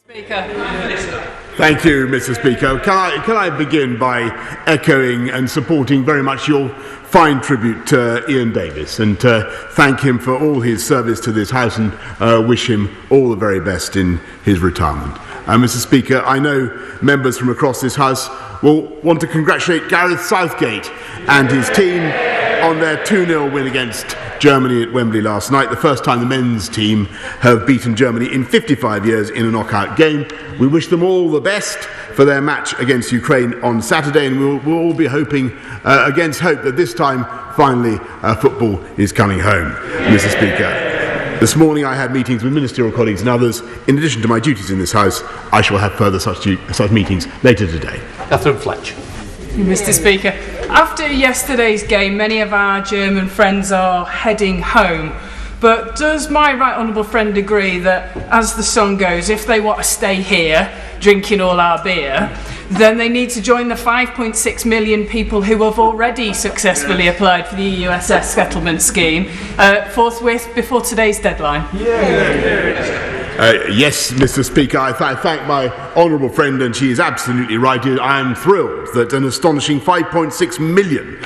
Thank you, Mr. Speaker. Can I begin by echoing and supporting very much your fine tribute to Ian Davis and thank him for all his service to this House and wish him all the very best in his retirement. Mr. Speaker, I know members from across this House will want to congratulate Gareth Southgate and his team on their 2-0 win against Germany at Wembley last night, the first time the men's team have beaten Germany in 55 years in a knockout game. We wish them all the best for their match against Ukraine on Saturday, and we'll all be hoping against hope that this time, finally, football is coming home. Mr. Speaker, this morning I had meetings with ministerial colleagues and others. In addition to my duties in this House, I shall have further such meetings later today. Catherine Fletch. Mr. Speaker, after yesterday's game, many of our German friends are heading home. But does my right honourable friend agree that, as the song goes, if they want to stay here, drinking all our beer, then they need to join the 5.6 million people who have already successfully applied for the EUSS settlement scheme forthwith before today's deadline? Yes, Mr. Speaker, I thank my honourable friend, and she is absolutely right. I am thrilled that an astonishing 5.6 million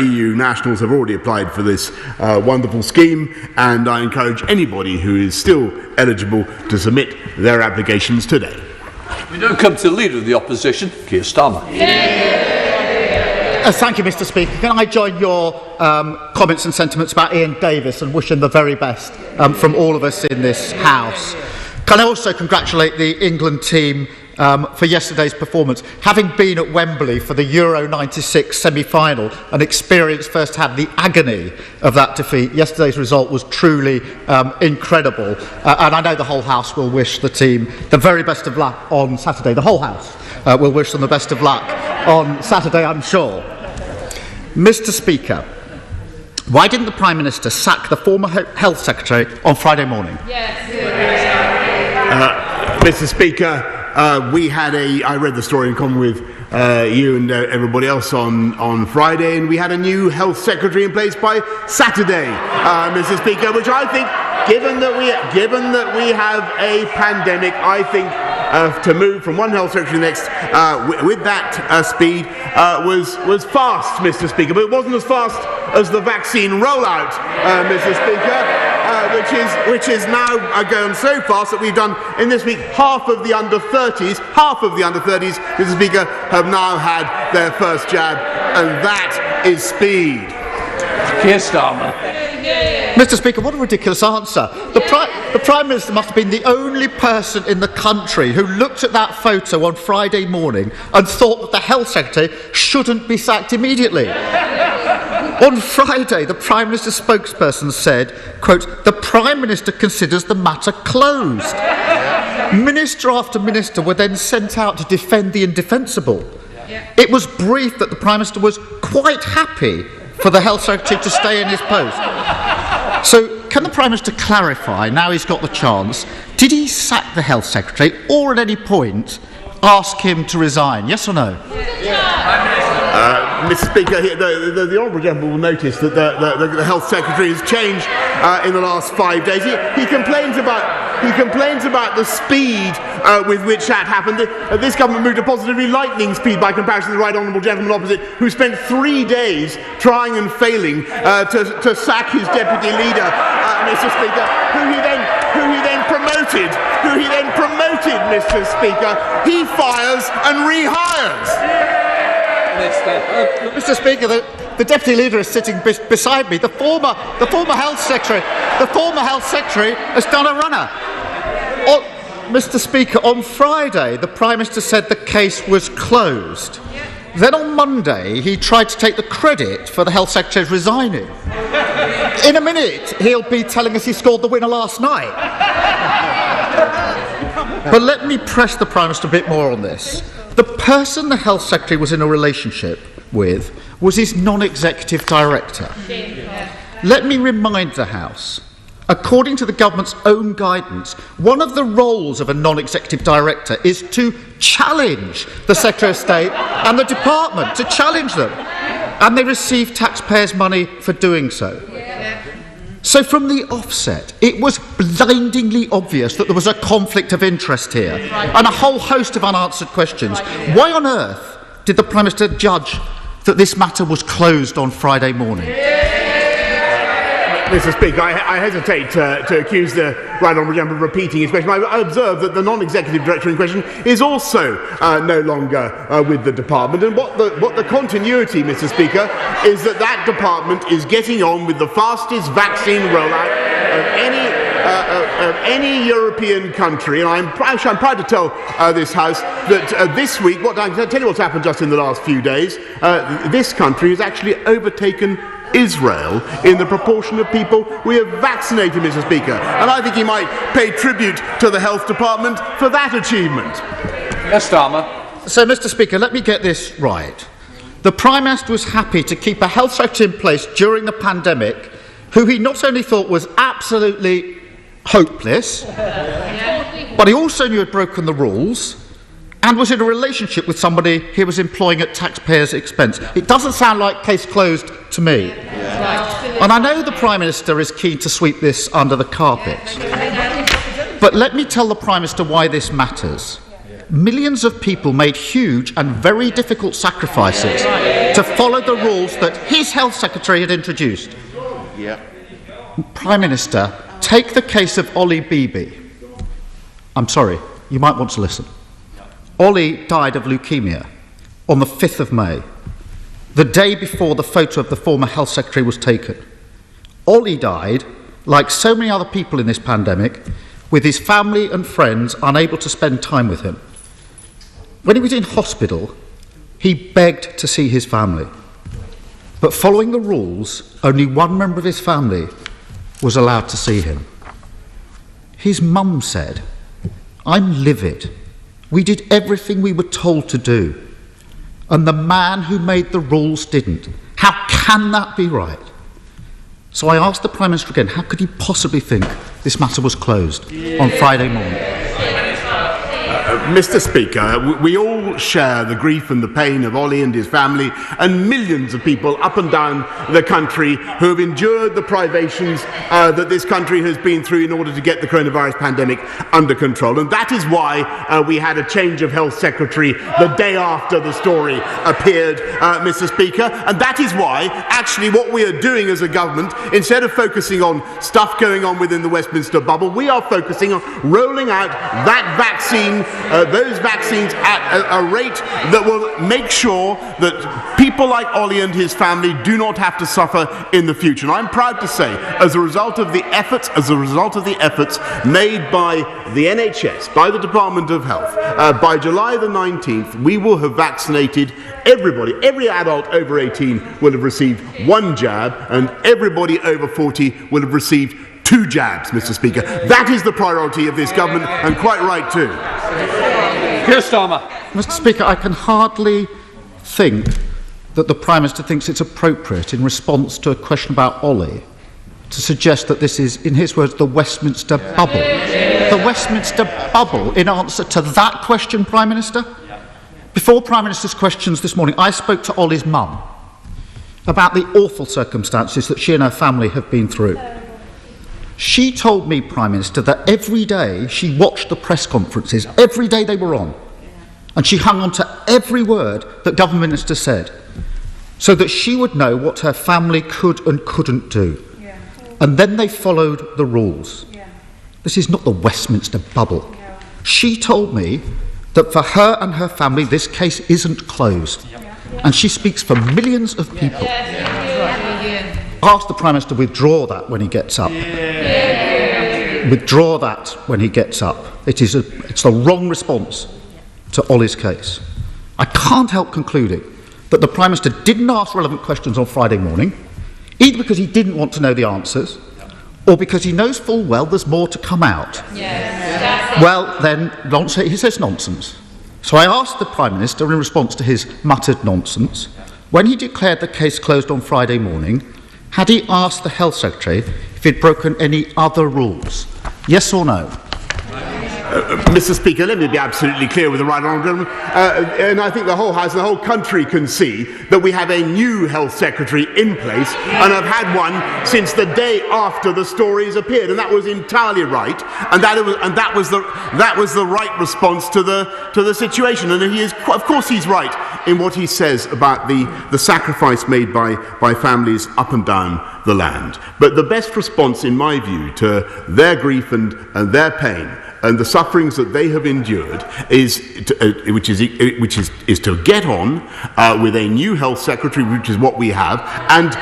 EU nationals have already applied for this wonderful scheme, and I encourage anybody who is still eligible to submit their applications today. We now come to the Leader of the Opposition, Keir Starmer. Thank you, Mr. Speaker. Can I join your comments and sentiments about Ian Davis and wish him the very best from all of us in this House? Can I also congratulate the England team for yesterday's performance? Having been at Wembley for the Euro 96 semi-final and experienced firsthand the agony of that defeat, yesterday's result was truly incredible. And I know the whole House will wish the team the very best of luck on Saturday. The whole House will wish them the best of luck on Saturday, I'm sure. Mr. Speaker, why didn't the Prime Minister sack the former Health Secretary on Friday morning? Mr. Speaker, I read the story in common with you and everybody else on Friday, and we had a new Health Secretary in place by Saturday, Mr. Speaker, which I think, given that we have a pandemic, I think to move from one Health Secretary to the next with that speed was fast, Mr. Speaker, but it wasn't as fast as the vaccine rollout, Mr. Speaker. Which is now gone so fast that we've done in this week half of the under 30s, Mr. Speaker, have now had their first jab, and that is speed. Keir Starmer. Mr. Speaker, what a ridiculous answer. The Prime Minister must have been the only person in the country who looked at that photo on Friday morning and thought that the Health Secretary shouldn't be sacked immediately. On Friday, the Prime Minister's spokesperson said, quote, "The Prime Minister considers the matter closed." Minister after minister were then sent out to defend the indefensible. It was briefed that the Prime Minister was quite happy for the Health Secretary to stay in his post. So, can the Prime Minister clarify, now he's got the chance, did he sack the Health Secretary or at any point ask him to resign? Yes or no? Mr. Speaker, the Honourable Gentleman will notice that the Health Secretary has changed in the last 5 days. He complains about the speed with which that happened. This government moved at positively lightning speed by comparison to the Right Honourable Gentleman opposite, who spent 3 days trying and failing to sack his deputy leader, Mr. Speaker, who he then promoted, Mr. Speaker. He fires and rehires. Mr. Speaker, the Deputy Leader is sitting beside me. The former Health Secretary has done a runner. Mr. Speaker, on Friday, the Prime Minister said the case was closed. Then on Monday, he tried to take the credit for the Health Secretary resigning. In a minute, he'll be telling us he scored the winner last night. But let me press the Prime Minister a bit more on this. The person the Health Secretary was in a relationship with was his non-executive director. Let me remind the House, according to the government's own guidance, one of the roles of a non-executive director is to challenge the Secretary of State and the department, to challenge them. And they receive taxpayers' money for doing so. So from the offset, it was blindingly obvious that there was a conflict of interest here and a whole host of unanswered questions. Why on earth did the Prime Minister judge that this matter was closed on Friday morning? Mr Speaker, I hesitate to accuse the Right Honourable Gentleman of repeating his question. I observe that the non-executive director in question is also no longer with the department, and what the continuity, Mr Speaker, is that department is getting on with the fastest vaccine rollout of any European country, and I'm proud to tell this House that this week, I'll tell you what's happened just in the last few days. This country has actually overtaken Israel in the proportion of people we have vaccinated, Mr Speaker, and I think he might pay tribute to the Health Department for that achievement. Yes, Starmer. So, Mr Speaker, let me get this right. The Prime Minister was happy to keep a health secretary in place during the pandemic who he not only thought was absolutely hopeless, but he also knew had broken the rules and was in a relationship with somebody he was employing at taxpayers' expense. It doesn't sound like case closed to me. And I know the Prime Minister is keen to sweep this under the carpet. But let me tell the Prime Minister why this matters. Millions of people made huge and very difficult sacrifices to follow the rules that his Health Secretary had introduced. Prime Minister, take the case of Ollie Bibby. I'm sorry, you might want to listen. Ollie died of leukemia on the 5th of May, the day before the photo of the former Health Secretary was taken. Ollie died, like so many other people in this pandemic, with his family and friends unable to spend time with him. When he was in hospital, he begged to see his family. But following the rules, only one member of his family was allowed to see him. His mum said, "I'm livid. We did everything we were told to do, and the man who made the rules didn't. How can that be right?" So I asked the Prime Minister again, how could he possibly think this matter was closed on Friday morning? Mr Speaker, we all share the grief and the pain of Ollie and his family and millions of people up and down the country who have endured the privations that this country has been through in order to get the coronavirus pandemic under control. And that is why we had a change of Health Secretary the day after the story appeared, Mr Speaker. And that is why, actually, what we are doing as a government, instead of focusing on stuff going on within the Westminster bubble, we are focusing on rolling out that vaccine, those vaccines at a rate that will make sure that people like Ollie and his family do not have to suffer in the future. And I'm proud to say, as a result of the efforts made by the NHS, by the Department of Health, by July the 19th, we will have vaccinated everybody. Every adult over 18 will have received one jab, and everybody over 40 will have received 2 jabs, Mr Speaker. That is the priority of this government, and quite right too. Keir Starmer. Mr Speaker, I can hardly think that the Prime Minister thinks it's appropriate in response to a question about Ollie to suggest that this is, in his words, the Westminster bubble. The Westminster bubble in answer to that question, Prime Minister? Before Prime Minister's questions this morning, I spoke to Ollie's mum about the awful circumstances that she and her family have been through. She told me, Prime Minister, that every day she watched the press conferences, every day they were on, and she hung on to every word that government ministers said, so that she would know what her family could and couldn't do. Yeah. And then they followed the rules. Yeah. This is not the Westminster bubble. Yeah. She told me that for her and her family, this case isn't closed. Yeah. And she speaks for millions of people. Yeah. Ask the Prime Minister to withdraw that when he gets up. Yeah. Withdraw that when he gets up. It's the wrong response to Ollie's case. I can't help concluding that the Prime Minister didn't ask relevant questions on Friday morning, either because he didn't want to know the answers, or because he knows full well there's more to come out. Yes. Well, then, he says nonsense. So I asked the Prime Minister, in response to his muttered nonsense, when he declared the case closed on Friday morning, had he asked the Health Secretary if he'd broken any other rules? Yes or no? Mr. Speaker, let me be absolutely clear with the right honourable gentleman, and I think the whole House and the whole country can see that we have a new Health Secretary in place and have had one since the day after the stories appeared, and that was entirely right, and that was the right response to the situation. And he is, of course, he's right in what he says about the sacrifice made by families up and down the land. But the best response, in my view, to their grief and their pain and the sufferings that they have endured is to get on with a new health secretary, which is what we have, and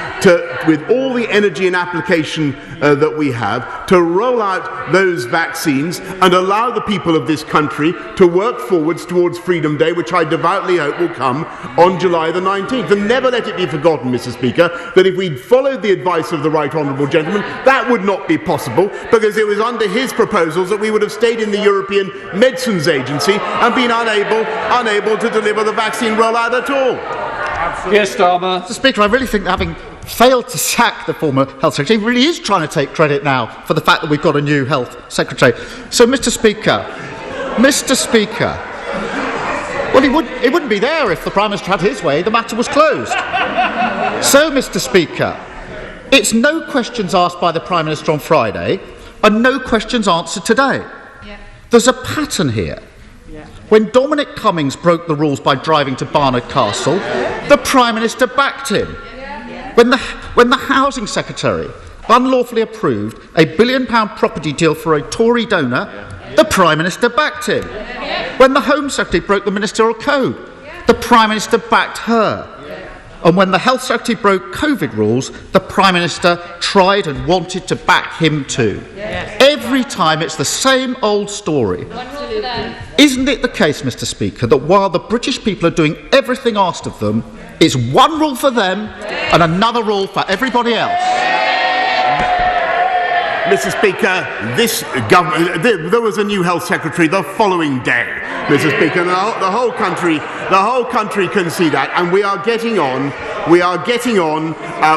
with all the energy and application that we have, to roll out those vaccines and allow the people of this country to work forwards towards Freedom Day, which I devoutly hope will come on July the 19th. And never let it be forgotten, Mr. Speaker, that if we'd followed the advice of the right honourable gentleman, that would not be possible, because it was under his proposals that we would have stayed in the European Medicines Agency and been unable to deliver the vaccine rollout at all. Keir Starmer. Mr. Speaker, I really think that having failed to sack the former Health Secretary, he really is trying to take credit now for the fact that we've got a new Health Secretary. So, Mr. Speaker, well, he wouldn't be there if the Prime Minister had his way. The matter was closed. So, Mr. Speaker, it's no questions asked by the Prime Minister on Friday and no questions answered today. There's a pattern here. When Dominic Cummings broke the rules by driving to Barnard Castle, the Prime Minister backed him. When the Housing Secretary unlawfully approved a £1 billion property deal for a Tory donor, the Prime Minister backed him. When the Home Secretary broke the Ministerial Code, the Prime Minister backed her. And when the Health Secretary broke COVID rules, the Prime Minister tried and wanted to back him too. Every time it's the same old story. Isn't it the case, Mr. Speaker, that while the British people are doing everything asked of them, it's one rule for them and another rule for everybody else? Mr. Speaker, this government, there was a new Health Secretary the following day, Mr. Speaker, and the whole country can see that, and we are getting on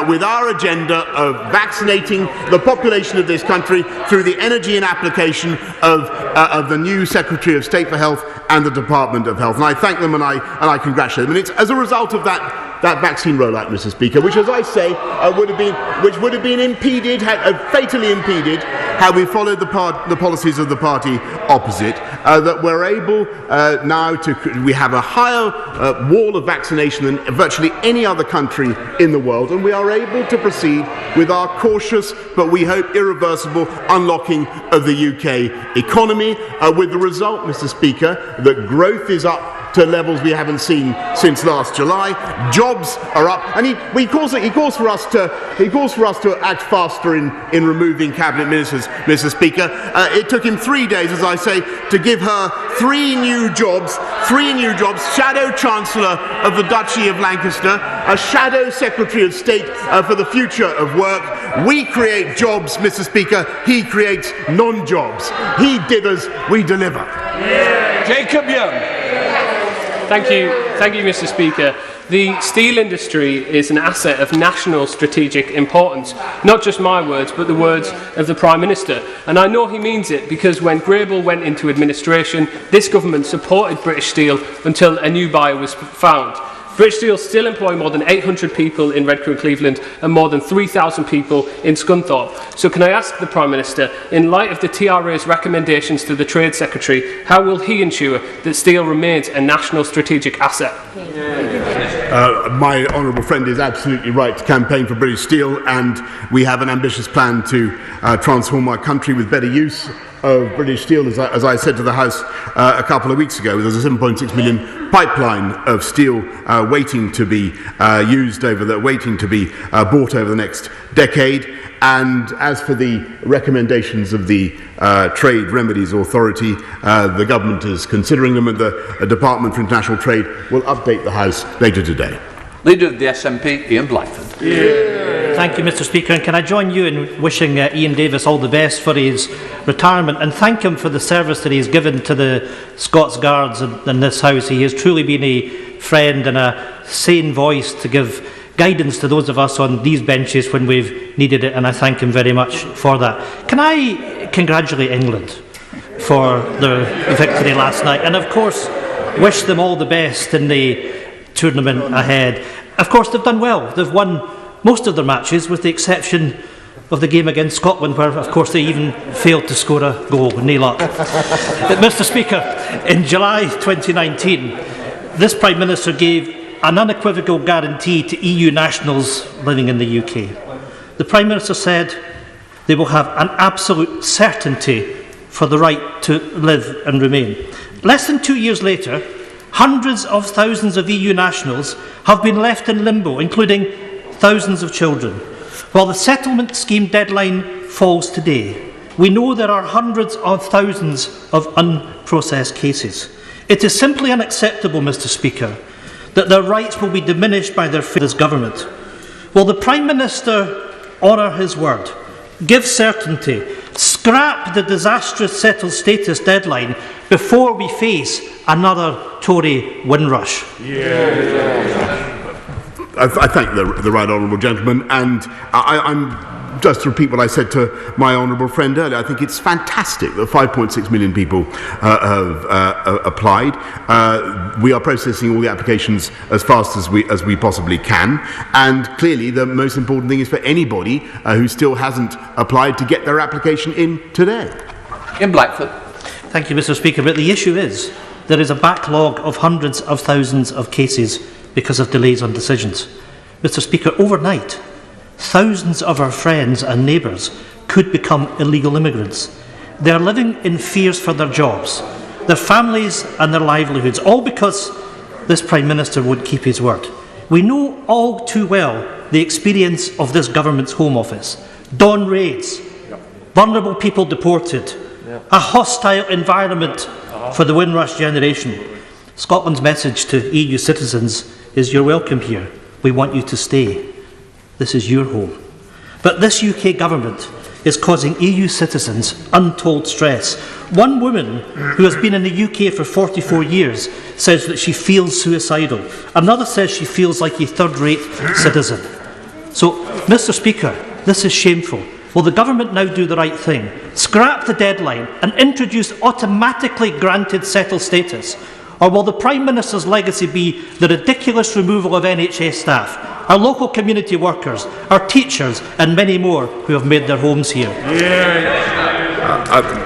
with our agenda of vaccinating the population of this country through the energy and application of the new Secretary of State for Health and the Department of Health. And I thank them and I congratulate them. And it's as a result of that vaccine rollout, Mr. Speaker, which, as I say, would have been impeded, fatally impeded, had we followed the policies of the party opposite, that we're able now we have a higher wall of vaccination than virtually any other country in the world, and we are able to proceed with our cautious but we hope irreversible unlocking of the UK economy, with the result, Mr. Speaker, that growth is up to levels we haven't seen since last July. Jobs are up, and he calls for us to act faster in removing cabinet ministers, Mr. Speaker. It took him 3 days, as I say, to give her three new jobs. Shadow Chancellor of the Duchy of Lancaster, a Shadow Secretary of State for the Future of Work. We create jobs, Mr. Speaker. He creates non-jobs. He dithers, we deliver. Jacob Young. Thank you, Mr. Speaker. The steel industry is an asset of national strategic importance. Not just my words, but the words of the Prime Minister. And I know he means it, because when Grable went into administration, this government supported British Steel until a new buyer was found. British Steel still employ more than 800 people in Redcar and Cleveland and more than 3,000 people in Scunthorpe. So can I ask the Prime Minister, in light of the TRA's recommendations to the Trade Secretary, how will he ensure that steel remains a national strategic asset? My honourable friend is absolutely right to campaign for British Steel, and we have an ambitious plan to transform our country with better use of British Steel. As I said to the House a couple of weeks ago, there's a 7.6 million pipeline of steel waiting to be waiting to be bought over the next decade. And as for the recommendations of the Trade Remedies Authority, the government is considering them, and the Department for International Trade will update the House later today. Leader of the SNP, Ian Blyford. Thank you, Mr. Speaker. And can I join you in wishing Ian Davis all the best for his retirement, and thank him for the service that he has given to the Scots Guards in this House. He has truly been a friend and a sane voice to give guidance to those of us on these benches when we've needed it, and I thank him very much for that. Can I congratulate England for their victory last night, and of course wish them all the best in the tournament ahead. Of course, they've done well. They've won most of their matches, with the exception of the game against Scotland, where, of course, they even failed to score a goal. No luck. Mr Speaker, in July 2019, this Prime Minister gave an unequivocal guarantee to EU nationals living in the UK. The Prime Minister said they will have an absolute certainty for the right to live and remain. Less than 2 years later, hundreds of thousands of EU nationals have been left in limbo, including thousands of children. While the settlement scheme deadline falls today, we know there are hundreds of thousands of unprocessed cases. It is simply unacceptable, Mr Speaker, that their rights will be diminished by their this government. Will the Prime Minister honour his word, give certainty, scrap the disastrous settled status deadline before we face another Tory Windrush? I thank the right honourable gentleman, and I'm just to repeat what I said to my honourable friend earlier. I think it's fantastic that 5.6 million people have applied. We are processing all the applications as fast as we possibly can, and clearly the most important thing is for anybody who still hasn't applied to get their application in today. In Blackford. Thank you, Mr Speaker, but the issue is there is a backlog of hundreds of thousands of cases because of delays on decisions. Mr Speaker, overnight, thousands of our friends and neighbours could become illegal immigrants. They are living in fears for their jobs, their families and their livelihoods, all because this Prime Minister won't keep his word. We know all too well the experience of this government's Home Office. Dawn raids, vulnerable people deported, a hostile environment for the Windrush generation. Scotland's message to EU citizens is you're welcome here. We want you to stay. This is your home. But this UK government is causing EU citizens untold stress. One woman who has been in the UK for 44 years says that she feels suicidal. Another says she feels like a third-rate citizen. So, Mr Speaker, this is shameful. Will the government now do the right thing? Scrap the deadline and introduce automatically granted settled status? Or will the Prime Minister's legacy be the ridiculous removal of NHS staff, our local community workers, our teachers and many more who have made their homes here?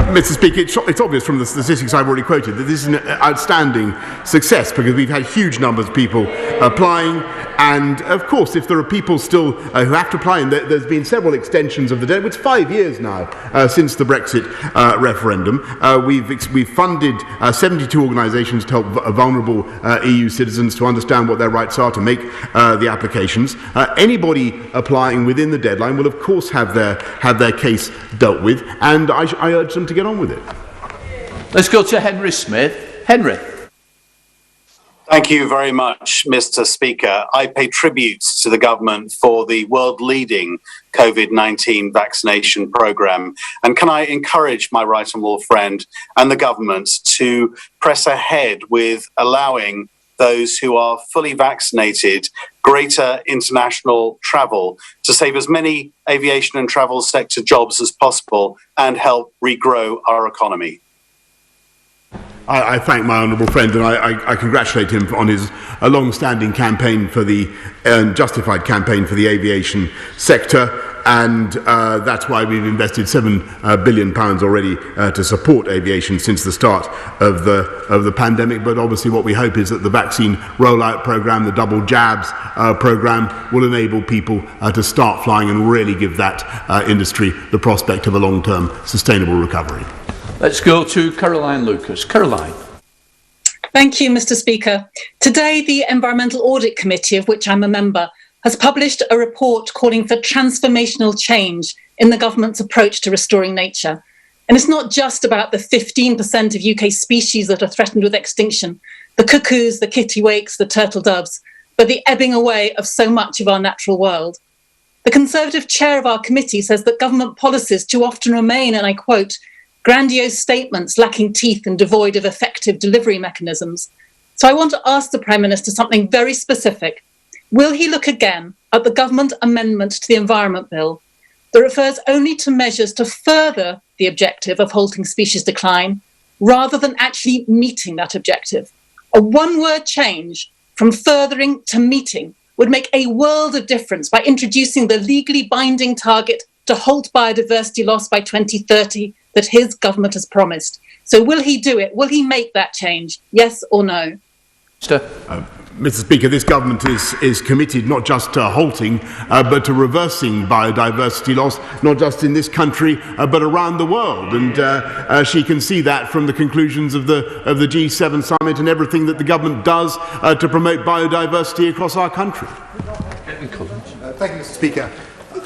Mr Speaker, it's obvious from the statistics I've already quoted that this is an outstanding success, because we've had huge numbers of people applying, and of course if there are people still who have to apply, and there's been several extensions of the deadline. It's 5 years now since the Brexit referendum. We've funded 72 organisations to help vulnerable EU citizens to understand what their rights are, to make the applications. Anybody applying within the deadline will of course have their case dealt with, and I urge them to get on with it. Let's go to Henry Smith. Henry. Thank you very much, Mr Speaker. I pay tribute to the government for the world-leading COVID-19 vaccination programme. And can I encourage my right honourable friend and the government to press ahead with allowing those who are fully vaccinated greater international travel to save as many aviation and travel sector jobs as possible and help regrow our economy? I thank my honourable friend, and I congratulate him on his long-standing campaign for the justified campaign for the aviation sector, and that's why we've invested £7 billion already to support aviation since the start of the pandemic. But obviously, what we hope is that the vaccine rollout programme, the double jabs programme, will enable people to start flying and really give that industry the prospect of a long-term sustainable recovery. Let's go to Caroline Lucas. Caroline. Thank you, Mr Speaker. Today, the Environmental Audit Committee, of which I'm a member, has published a report calling for transformational change in the government's approach to restoring nature. And it's not just about the 15% of UK species that are threatened with extinction, the cuckoos, the kittiwakes, the turtle doves, but the ebbing away of so much of our natural world. The Conservative chair of our committee says that government policies too often remain, and I quote, grandiose statements lacking teeth and devoid of effective delivery mechanisms. So I want to ask the Prime Minister something very specific. Will he look again at the government amendment to the Environment Bill that refers only to measures to further the objective of halting species decline, rather than actually meeting that objective. A one-word change from furthering to meeting would make a world of difference by introducing the legally binding target to halt biodiversity loss by 2030 that his government has promised. So will he do it? Will he make that change? Yes or no? Mr. Speaker, this government is committed not just to halting but to reversing biodiversity loss, not just in this country but around the world. And she can see that from the conclusions of the G7 summit and everything that the government does to promote biodiversity across our country. Thank you, Mr. Speaker.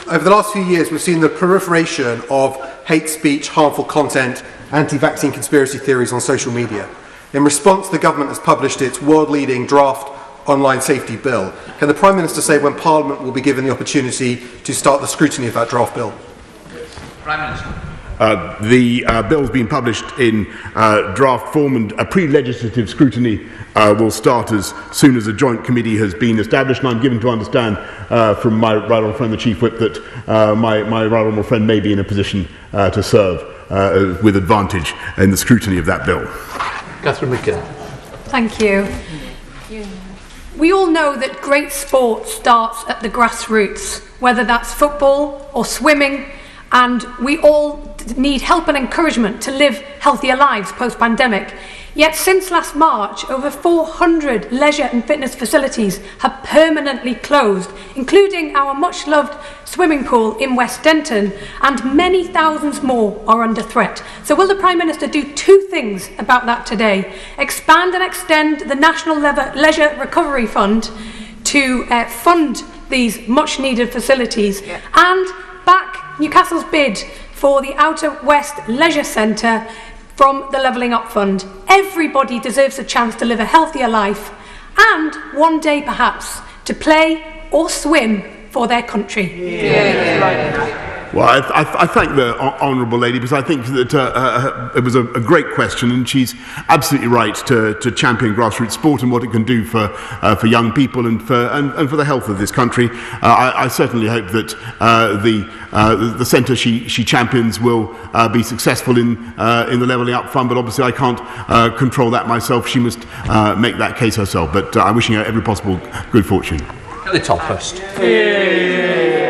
Over the last few years, we've seen the proliferation of hate speech, harmful content, anti-vaccine conspiracy theories on social media. In response, the government has published its world-leading draft online safety bill. Can the Prime Minister say when Parliament will be given the opportunity to start the scrutiny of that draft bill? Prime Minister. The bill's been published in draft form, and a pre-legislative scrutiny will start as soon as a joint committee has been established. And I'm given to understand from my right honourable friend, the Chief Whip, that my right honourable friend may be in a position to serve with advantage in the scrutiny of that bill. Catherine McKinnon. Thank you. We all know that great sport starts at the grassroots, whether that's football or swimming, and we all need help and encouragement to live healthier lives post-pandemic. Yet since last March, over 400 leisure and fitness facilities have permanently closed, including our much-loved swimming pool in West Denton, and many thousands more are under threat. So will the Prime Minister do two things about that today? Expand and extend the National Leisure Recovery Fund to fund these much-needed facilities, and back Newcastle's bid for the Outer West Leisure Centre from the Levelling Up Fund. Everybody deserves a chance to live a healthier life and one day perhaps to play or swim for their country. Well, I thank the honourable lady, because I think that it was a great question, and she's absolutely right to champion grassroots sport and what it can do for young people and for the health of this country. I certainly hope that the centre she champions will be successful in the Levelling Up Fund, but obviously I can't control that myself. She must make that case herself. But I'm wishing her every possible good fortune. Kelly Topphurst.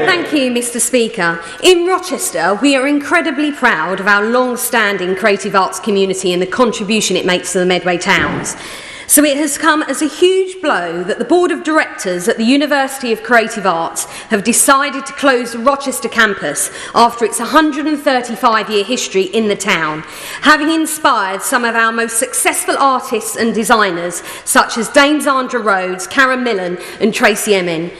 Thank you, Mr. Speaker. In Rochester, we are incredibly proud of our long-standing creative arts community and the contribution it makes to the Medway towns. So it has come as a huge blow that the Board of Directors at the University of Creative Arts have decided to close the Rochester campus after its 135-year history in the town, having inspired some of our most successful artists and designers, such as Dame Zandra Rhodes, Karen Millen and Tracy Emin.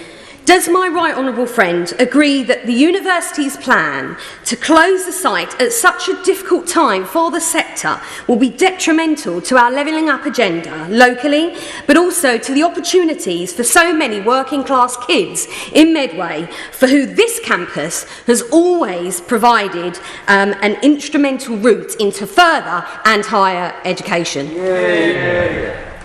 Does my right honourable friend agree that the university's plan to close the site at such a difficult time for the sector will be detrimental to our levelling up agenda locally, but also to the opportunities for so many working class kids in Medway, for who this campus has always provided an instrumental route into further and higher education?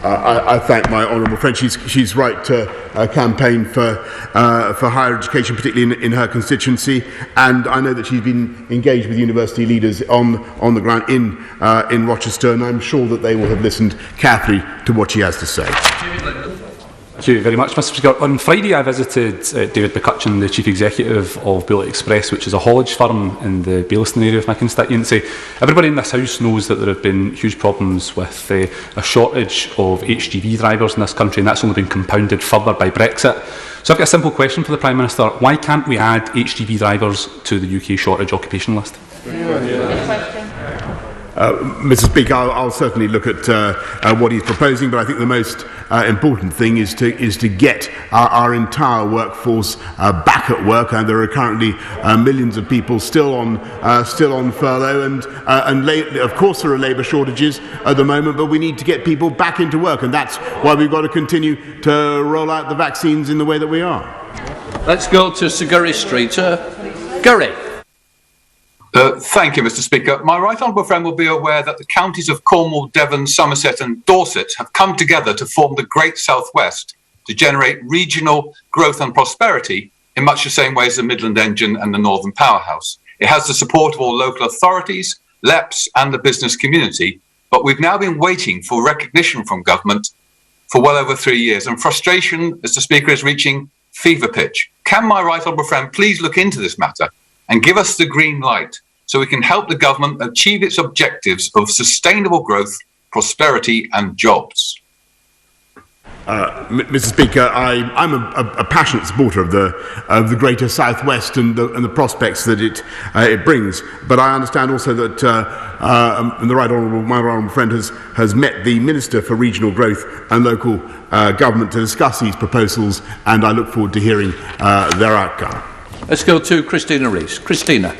I thank my honourable friend. She's right to campaign for higher education, particularly in her constituency, and I know that she's been engaged with university leaders on the ground in Rochester, and I'm sure that they will have listened carefully to what she has to say. Thank you very much, Mr. Speaker. On Friday, I visited David McCutcheon, the Chief Executive of Bullet Express, which is a haulage firm in the Baillieston area of my constituency. Everybody in this House knows that there have been huge problems with a shortage of HGV drivers in this country, and that's only been compounded further by Brexit. So I've got a simple question for the Prime Minister. Why can't we add HGV drivers to the UK shortage occupation list? Mr. Speaker, I'll certainly look at what he's proposing, but I think the most important thing is to get our entire workforce back at work, and there are currently millions of people still on furlough, and of course there are labour shortages at the moment, but we need to get people back into work, and that's why we've got to continue to roll out the vaccines in the way that we are. Let's go to Sir Gurry Street. Gurry. Thank you, Mr. Speaker. My right honourable friend will be aware that the counties of Cornwall, Devon, Somerset and Dorset have come together to form the Great South West to generate regional growth and prosperity in much the same way as the Midland Engine and the Northern Powerhouse. It has the support of all local authorities, LEPs and the business community, but but we've now been waiting for recognition from government for well over 3 years, and frustration, Mr. Speaker, is reaching fever pitch. Can my right honourable friend please look into this matter and give us the green light so we can help the government achieve its objectives of sustainable growth, prosperity and jobs? Mr. Speaker, I'm a passionate supporter of the Greater South West and the prospects that it brings. But I understand also that my right honourable friend has met the Minister for Regional Growth and Local Government to discuss these proposals, and I look forward to hearing their outcome. Let's go to Christina Rees. Christina.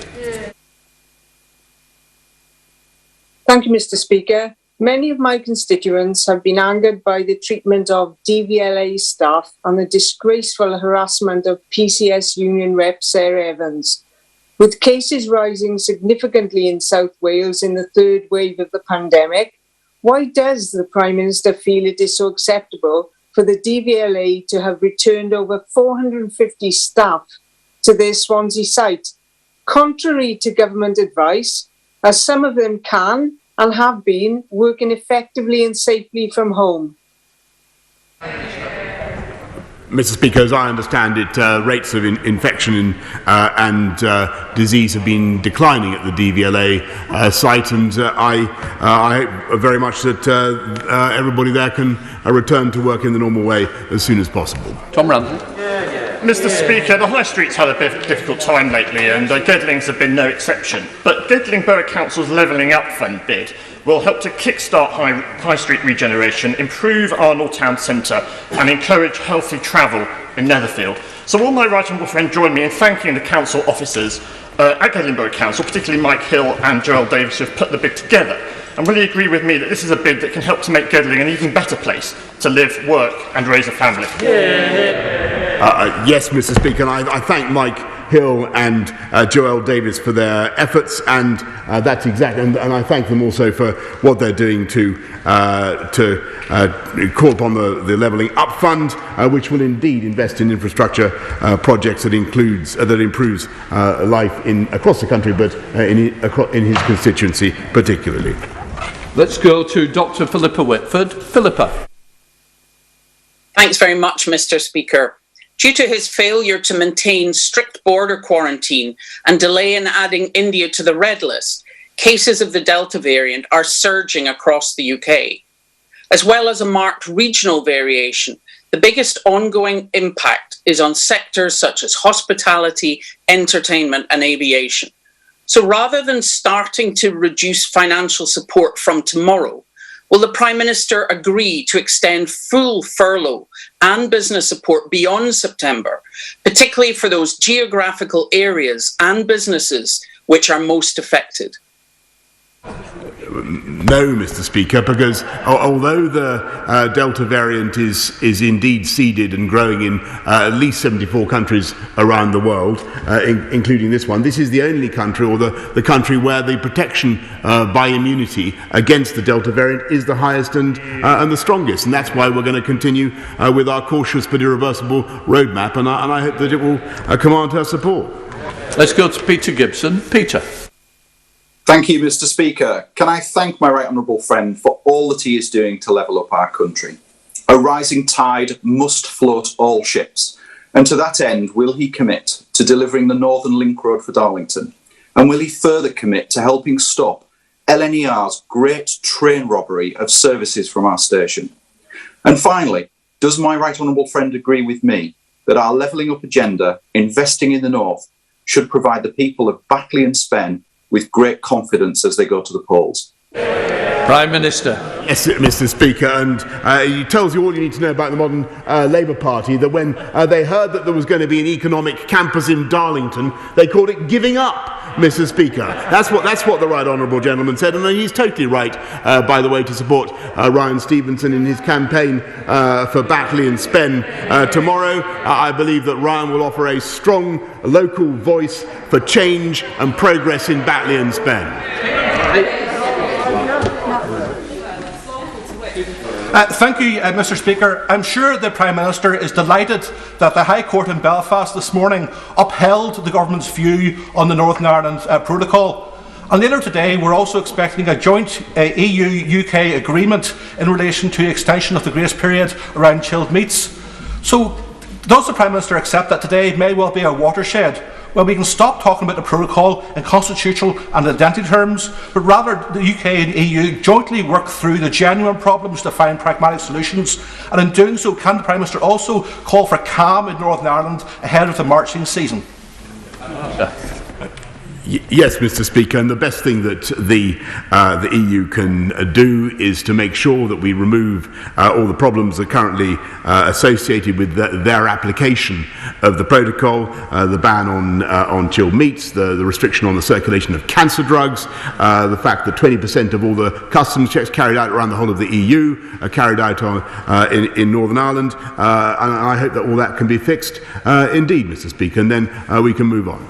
Thank you, Mr. Speaker. Many of my constituents have been angered by the treatment of DVLA staff and the disgraceful harassment of PCS Union Rep Sarah Evans. With cases rising significantly in South Wales in the third wave of the pandemic, why does the Prime Minister feel it is so acceptable for the DVLA to have returned over 450 staff to their Swansea site, contrary to government advice, as some of them can and have been working effectively and safely from home? Mr. Speaker, as I understand it, rates of infection and disease have been declining at the DVLA site, and I hope very much that everybody there can return to work in the normal way as soon as possible. Tom Randall. Mr. Speaker, the High Street's had a bit of a difficult time lately, and Gedling's have been no exception. But Gedling Borough Council's Levelling Up Fund bid will help to kickstart High Street regeneration, improve Arnold Town Centre, and encourage healthy travel in Netherfield. So will my right honourable friend join me in thanking the council officers at Gedling Borough Council, particularly Mike Hill and Joel Davis, who have put the bid together? And will he agree with me that this is a bid that can help to make Gedling an even better place to live, work and raise a family? Yes, Mr. Speaker, and I thank Mike Hill and Joel Davis for their efforts, and that's exactly, and I thank them also for what they're doing to call upon the Levelling Up Fund, which will indeed invest in infrastructure projects that improves life across the country, but in his constituency particularly. Let's go to Dr. Philippa Whitford. Philippa. Thanks very much, Mr. Speaker. Due to his failure to maintain strict border quarantine and delay in adding India to the red list, cases of the Delta variant are surging across the UK. As well as a marked regional variation, the biggest ongoing impact is on sectors such as hospitality, entertainment and aviation. So rather than starting to reduce financial support from tomorrow, will the Prime Minister agree to extend full furlough and business support beyond September, particularly for those geographical areas and businesses which are most affected? No, Mr. Speaker, because although the Delta variant is indeed seeded and growing in at least 74 countries around the world, including this one, this is the only country, or the country where the protection by immunity against the Delta variant is the highest and the strongest. And that's why we're going to continue with our cautious but irreversible roadmap, and I hope that it will command her support. Let's go to Peter Gibson. Peter. Thank you, Mr. Speaker. Can I thank my right honourable friend for all that he is doing to level up our country? A rising tide must float all ships. And to that end, will he commit to delivering the Northern Link Road for Darlington? And will he further commit to helping stop LNER's great train robbery of services from our station? And finally, does my right honourable friend agree with me that our levelling up agenda, investing in the North, should provide the people of Batley and Spen with great confidence as they go to the polls? Prime Minister. Yes, Mr. Speaker, and it tells you all you need to know about the modern Labour Party, that when they heard that there was going to be an economic campus in Darlington, they called it giving up, Mr. Speaker. That's what the right honourable gentleman said, and he's totally right, by the way, to support Ryan Stevenson in his campaign for Batley and Spen tomorrow. I believe that Ryan will offer a strong local voice for change and progress in Batley and Spen. Thank you, Mr. Speaker. I'm sure the Prime Minister is delighted that the High Court in Belfast this morning upheld the government's view on the Northern Ireland Protocol. And later today, we're also expecting a joint EU-UK agreement in relation to extension of the grace period around chilled meats. So, does the Prime Minister accept that today may well be a watershed, where we can stop talking about the protocol in constitutional and identity terms, but rather the UK and EU jointly work through the genuine problems to find pragmatic solutions? And in doing so, can the Prime Minister also call for calm in Northern Ireland ahead of the marching season? Yes, Mr. Speaker, and the best thing that the EU can do is to make sure that we remove all the problems that are currently associated with their application of the protocol, the ban on chilled meats, the restriction on the circulation of cancer drugs, the fact that 20% of all the customs checks carried out around the whole of the EU are carried out in Northern Ireland, and I hope that all that can be fixed indeed, Mr. Speaker, and then we can move on.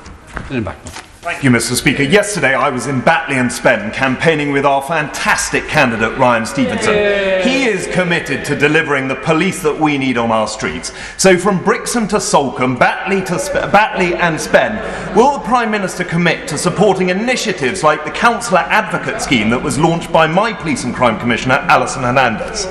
Thank you, Mr. Speaker. Yesterday I was in Batley and Spen campaigning with our fantastic candidate Ryan Stevenson. He is committed to delivering the police that we need on our streets. So from Brixham to Salcombe, Batley and Spen, will the Prime Minister commit to supporting initiatives like the Councillor Advocate Scheme that was launched by my Police and Crime Commissioner Alison Hernandez?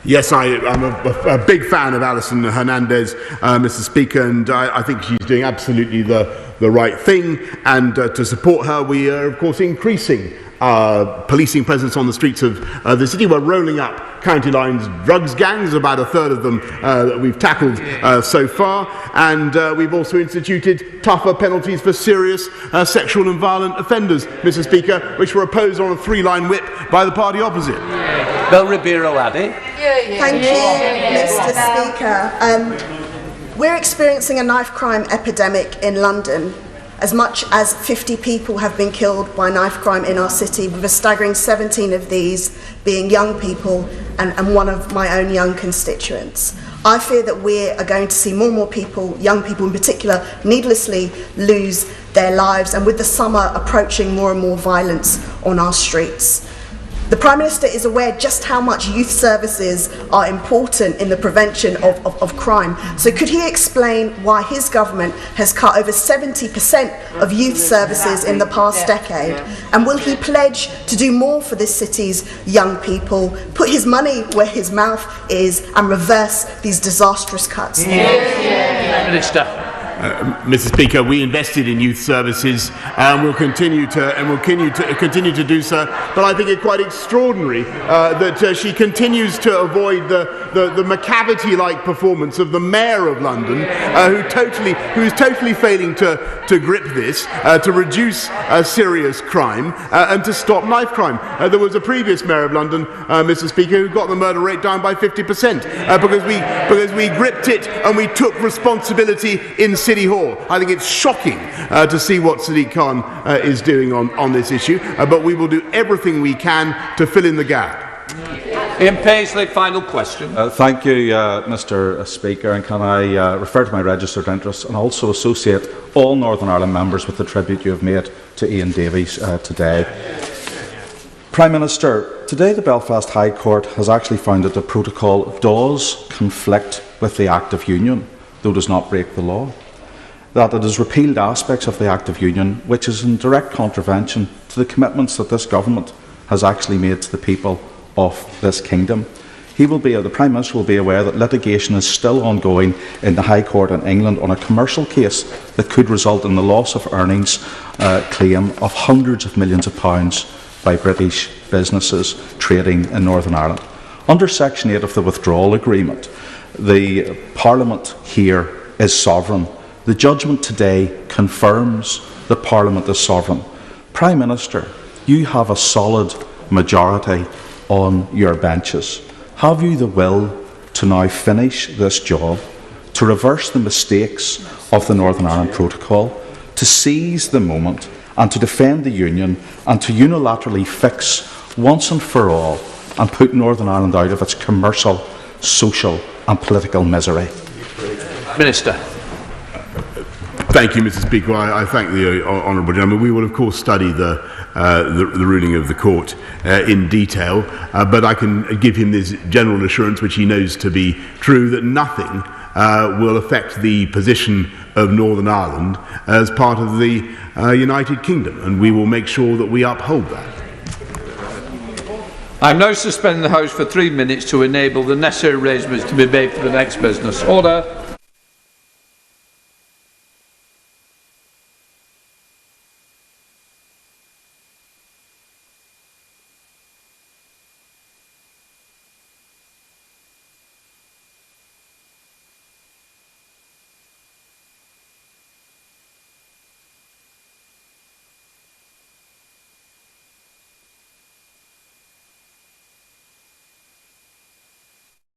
Yes, I'm a big fan of Alison Hernandez, Mr. Speaker, and I think she's doing absolutely the right thing. And to support her, we are, of course, increasing policing presence on the streets of the city. We're rolling up county lines drugs gangs, about a third of them that we've tackled so far, and we've also instituted tougher penalties for serious sexual and violent offenders, Mr. Speaker, which were opposed on a three-line whip by the party opposite. Bel Ribeiro Addy. Thank you, Mr. Speaker. We're experiencing a knife crime epidemic in London. As much as 50 people have been killed by knife crime in our city, with a staggering 17 of these being young people and one of my own young constituents. I fear that we are going to see more and more people, young people in particular, needlessly lose their lives, and with the summer approaching, more and more violence on our streets. The Prime Minister is aware just how much youth services are important in the prevention of crime. So could he explain why his government has cut over 70% of youth services in the past decade? And will he pledge to do more for this city's young people, put his money where his mouth is, and reverse these disastrous cuts? Minister. Mr. Speaker, we invested in youth services and will continue to do so. But I think it's quite extraordinary that she continues to avoid the McCavity-like performance of the Mayor of London, who is totally failing to grip this, to reduce serious crime and to stop knife crime. There was a previous Mayor of London, Mr. Speaker, who got the murder rate down by 50% because we gripped it and we took responsibility in City Hall. I think it's shocking to see what Sadiq Khan is doing on this issue, but we will do everything we can to fill in the gap. Ian Paisley, final question. Thank you, Mr. Speaker, and can I refer to my registered interests and also associate all Northern Ireland members with the tribute you have made to Ian Davies today. Prime Minister, today the Belfast High Court has actually found that the protocol does conflict with the Act of Union, though it does not break the law. That it has repealed aspects of the Act of Union which is in direct contravention to the commitments that this government has actually made to the people of this kingdom. The Prime Minister will be aware that litigation is still ongoing in the High Court in England on a commercial case that could result in the loss of earnings claim of hundreds of millions of pounds by British businesses trading in Northern Ireland. Under Section 8 of the Withdrawal Agreement, the Parliament here is sovereign. The judgment today confirms that Parliament is sovereign. Prime Minister, you have a solid majority on your benches. Have you the will to now finish this job, to reverse the mistakes of the Northern Ireland Protocol, to seize the moment and to defend the Union and to unilaterally fix once and for all and put Northern Ireland out of its commercial, social and political misery? Minister. Thank you, Mr. Speaker. I thank the honourable gentleman. We will, of course, study the ruling of the court in detail, but I can give him this general assurance, which he knows to be true, that nothing will affect the position of Northern Ireland as part of the United Kingdom, and we will make sure that we uphold that. I am now suspending the House for 3 minutes to enable the necessary arrangements to be made for the next business. Order.